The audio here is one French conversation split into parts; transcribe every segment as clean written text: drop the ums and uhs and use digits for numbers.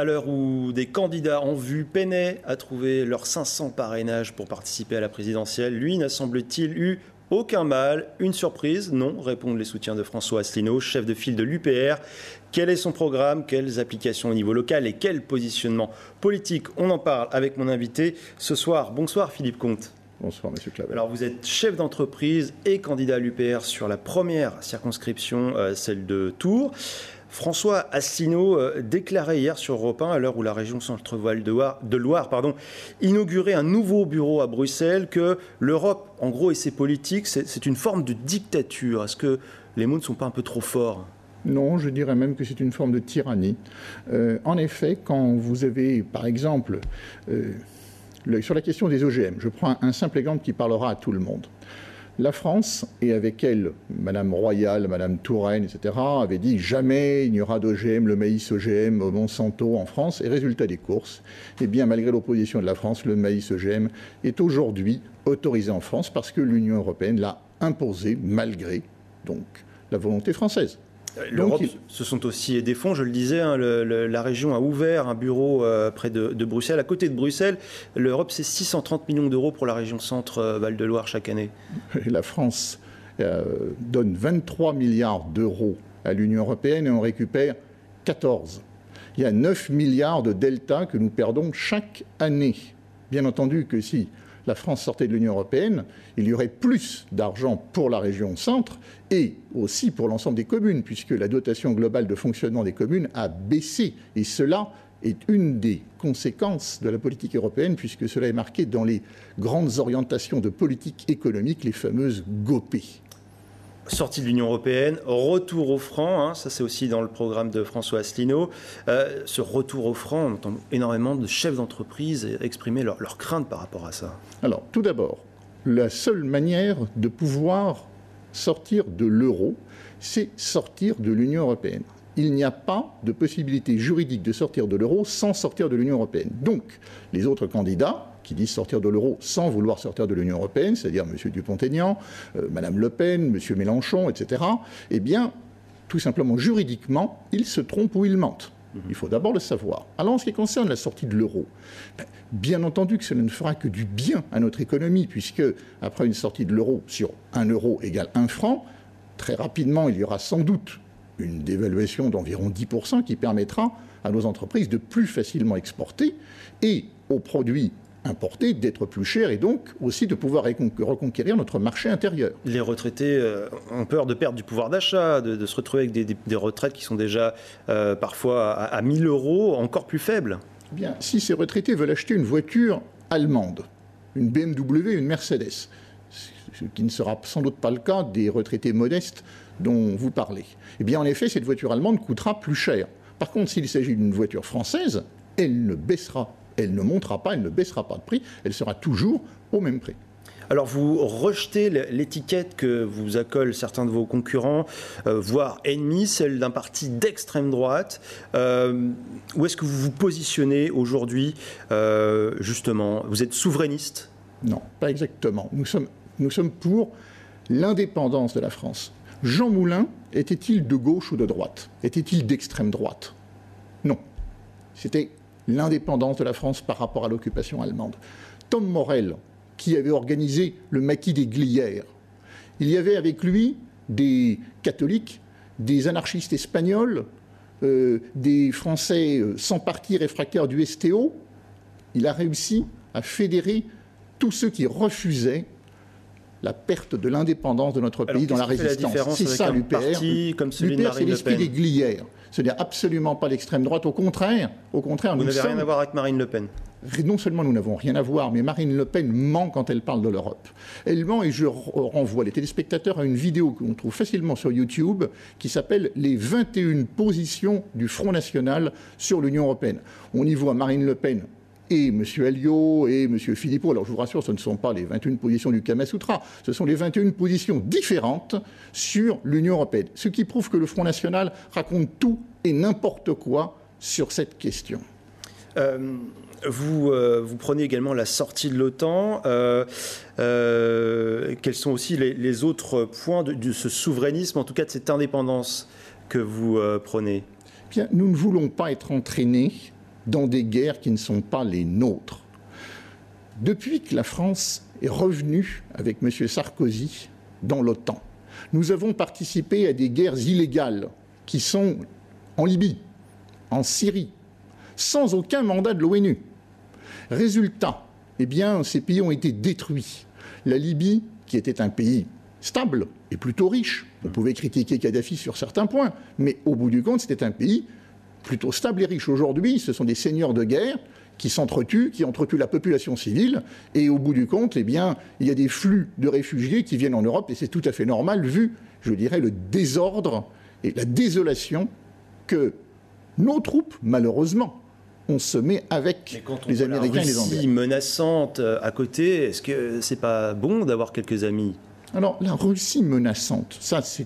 À l'heure où des candidats en vue peinaient à trouver leurs 500 parrainages pour participer à la présidentielle, lui n'a semble-t-il eu aucun mal. Une surprise? Non, répondent les soutiens de François Asselineau, chef de file de l'UPR. Quel est son programme? Quelles applications au niveau local? Et quel positionnement politique? On en parle avec mon invité ce soir. Bonsoir Philippe Comte. Bonsoir Monsieur Clavel. Alors vous êtes chef d'entreprise et candidat à l'UPR sur la première circonscription, celle de Tours. François Asselineau déclarait hier sur Europe 1, à l'heure où la région Centre-Val de Loire inaugurait un nouveau bureau à Bruxelles, que l'Europe, en gros, et ses politiques, c'est une forme de dictature. Est-ce que les mots ne sont pas un peu trop forts ? Non, je dirais même que c'est une forme de tyrannie. En effet, quand vous avez, par exemple, sur la question des OGM, je prends un simple exemple qui parlera à tout le monde. La France, et avec elle, Madame Royal, Madame Touraine, etc., avait dit jamais il n'y aura d'OGM, le maïs OGM, Monsanto en France. Et résultat des courses, eh bien, malgré l'opposition de la France, le maïs OGM est aujourd'hui autorisé en France parce que l'Union européenne l'a imposé malgré donc la volonté française. L'Europe, ce sont aussi des fonds, je le disais, hein, la région a ouvert un bureau près de Bruxelles. À côté de Bruxelles, l'Europe, c'est 630 millions d'euros pour la région Centre-Val de Loire chaque année. La France donne 23 milliards d'euros à l'Union européenne et on récupère 14. Il y a 9 milliards de delta que nous perdons chaque année. Bien entendu que si la France sortait de l'Union européenne, il y aurait plus d'argent pour la région centre et aussi pour l'ensemble des communes, puisque la dotation globale de fonctionnement des communes a baissé. Et cela est une des conséquences de la politique européenne, puisque cela est marqué dans les grandes orientations de politique économique, les fameuses GOPE. Sortie de l'Union européenne, retour au franc, hein, ça c'est aussi dans le programme de François Asselineau. Ce retour au franc, on entend énormément de chefs d'entreprise exprimer leurs craintes par rapport à ça. Alors, tout d'abord, la seule manière de pouvoir sortir de l'euro, c'est sortir de l'Union européenne. Il n'y a pas de possibilité juridique de sortir de l'euro sans sortir de l'Union européenne. Donc, les autres candidats qui disent sortir de l'euro sans vouloir sortir de l'Union européenne, c'est-à-dire M. Dupont-Aignan, Mme Le Pen, M. Mélenchon, etc., eh bien, tout simplement, juridiquement, ils se trompent ou ils mentent. Il faut d'abord le savoir. Alors, en ce qui concerne la sortie de l'euro, bien entendu que cela ne fera que du bien à notre économie, puisque, après une sortie de l'euro sur 1 euro égale 1 franc, très rapidement, il y aura sans doute une dévaluation d'environ 10% qui permettra à nos entreprises de plus facilement exporter et aux produits importés d'être plus chers et donc aussi de pouvoir reconquérir notre marché intérieur. Les retraités ont peur de perdre du pouvoir d'achat, de se retrouver avec des retraites qui sont déjà parfois à 1 000 euros, encore plus faibles. Bien, si ces retraités veulent acheter une voiture allemande, une BMW, une Mercedes, ce qui ne sera sans doute pas le cas des retraités modestes dont vous parlez, eh bien en effet cette voiture allemande coûtera plus cher. Par contre, s'il s'agit d'une voiture française, elle ne baissera. Elle ne montera pas, elle ne baissera pas de prix, elle sera toujours au même prix. Alors vous rejetez l'étiquette que vous accolent certains de vos concurrents, voire ennemis, celle d'un parti d'extrême droite. Où est-ce que vous vous positionnez aujourd'hui, justement? Vous êtes souverainiste? Non, pas exactement. Nous sommes pour l'indépendance de la France. Jean Moulin était-il de gauche ou de droite? Était-il d'extrême droite? Non. C'était l'indépendance de la France par rapport à l'occupation allemande. Tom Morel, qui avait organisé le maquis des Glières, il y avait avec lui des catholiques, des anarchistes espagnols, des Français sans parti réfractaires du STO. Il a réussi à fédérer tous ceux qui refusaient la perte de l'indépendance de notre pays dans la résistance. C'est ça l'UPR. L'UPR, c'est l'esprit des Glières. C'est-à-dire absolument pas l'extrême droite. Au contraire, vous n'avez rien à voir avec Marine Le Pen. Non seulement nous n'avons rien à voir, mais Marine Le Pen ment quand elle parle de l'Europe. Elle ment et je renvoie les téléspectateurs à une vidéo qu'on trouve facilement sur YouTube qui s'appelle « Les 21 positions du Front National sur l'Union européenne ». On y voit Marine Le Pen et M. Alliot et M. Philippot. Alors je vous rassure, ce ne sont pas les 21 positions du Kama Sutra, ce sont les 21 positions différentes sur l'Union européenne. Ce qui prouve que le Front National raconte tout et n'importe quoi sur cette question. Vous prenez également la sortie de l'OTAN. Quels sont aussi les autres points de ce souverainisme, en tout cas de cette indépendance que vous prenez? Bien, nous ne voulons pas être entraînés dans des guerres qui ne sont pas les nôtres. Depuis que la France est revenue avec M. Sarkozy dans l'OTAN, nous avons participé à des guerres illégales qui sont en Libye, en Syrie, sans aucun mandat de l'ONU. Résultat, eh bien, ces pays ont été détruits. La Libye, qui était un pays stable et plutôt riche, on pouvait critiquer Kadhafi sur certains points, mais au bout du compte, c'était un pays plutôt stable et riche. Aujourd'hui, ce sont des seigneurs de guerre qui s'entretuent, qui entretuent la population civile, et au bout du compte, eh bien, il y a des flux de réfugiés qui viennent en Europe, et c'est tout à fait normal, vu, je dirais, le désordre et la désolation que nos troupes, malheureusement, ont semé avec les Américains et les Anglais. Russie menaçante à côté, est-ce que c'est pas bon d'avoir quelques amis ? Alors, la Russie menaçante, ça, c'est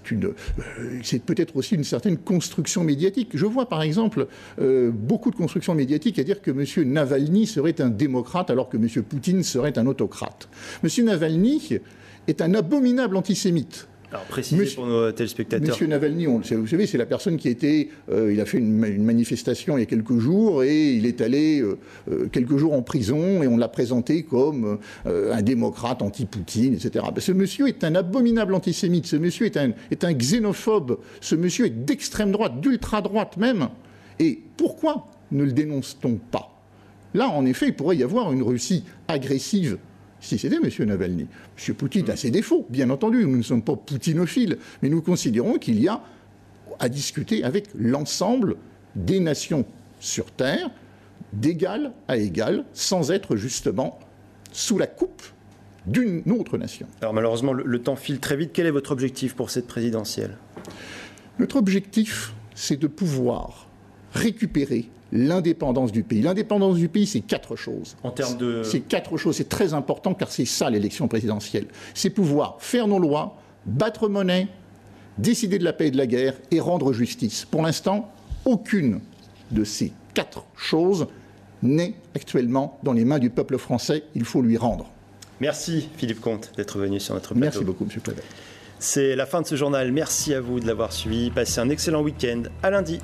peut-être aussi une certaine construction médiatique. Je vois, par exemple, beaucoup de constructions médiatiques à dire que M. Navalny serait un démocrate alors que M. Poutine serait un autocrate. M. Navalny est un abominable antisémite. Alors, précisez pour nos téléspectateurs. Monsieur Navalny, vous savez, c'est la personne qui était... il a fait une manifestation il y a quelques jours et il est allé quelques jours en prison et on l'a présenté comme un démocrate anti-Poutine, etc. Ce monsieur est un abominable antisémite, ce monsieur est un xénophobe, ce monsieur est d'extrême droite, d'ultra-droite même. Et pourquoi ne le dénonce-t-on pas ? Là, en effet, il pourrait y avoir une Russie agressive si c'était M. Navalny. M. Poutine a ses défauts, bien entendu, nous ne sommes pas poutinophiles, mais nous considérons qu'il y a à discuter avec l'ensemble des nations sur Terre, d'égal à égal, sans être justement sous la coupe d'une autre nation. Alors malheureusement, le temps file très vite. Quel est votre objectif pour cette présidentielle ? Notre objectif, c'est de pouvoir récupérer l'indépendance du pays. L'indépendance du pays, c'est 4 choses. En termes de... C'est 4 choses, c'est très important car c'est ça l'élection présidentielle. C'est pouvoir faire nos lois, battre monnaie, décider de la paix et de la guerre et rendre justice. Pour l'instant, aucune de ces 4 choses n'est actuellement dans les mains du peuple français. Il faut lui rendre. Merci Philippe Comte d'être venu sur notre plateau. Merci beaucoup, M. Clavel. C'est la fin de ce journal. Merci à vous de l'avoir suivi. Passez un excellent week-end. À lundi.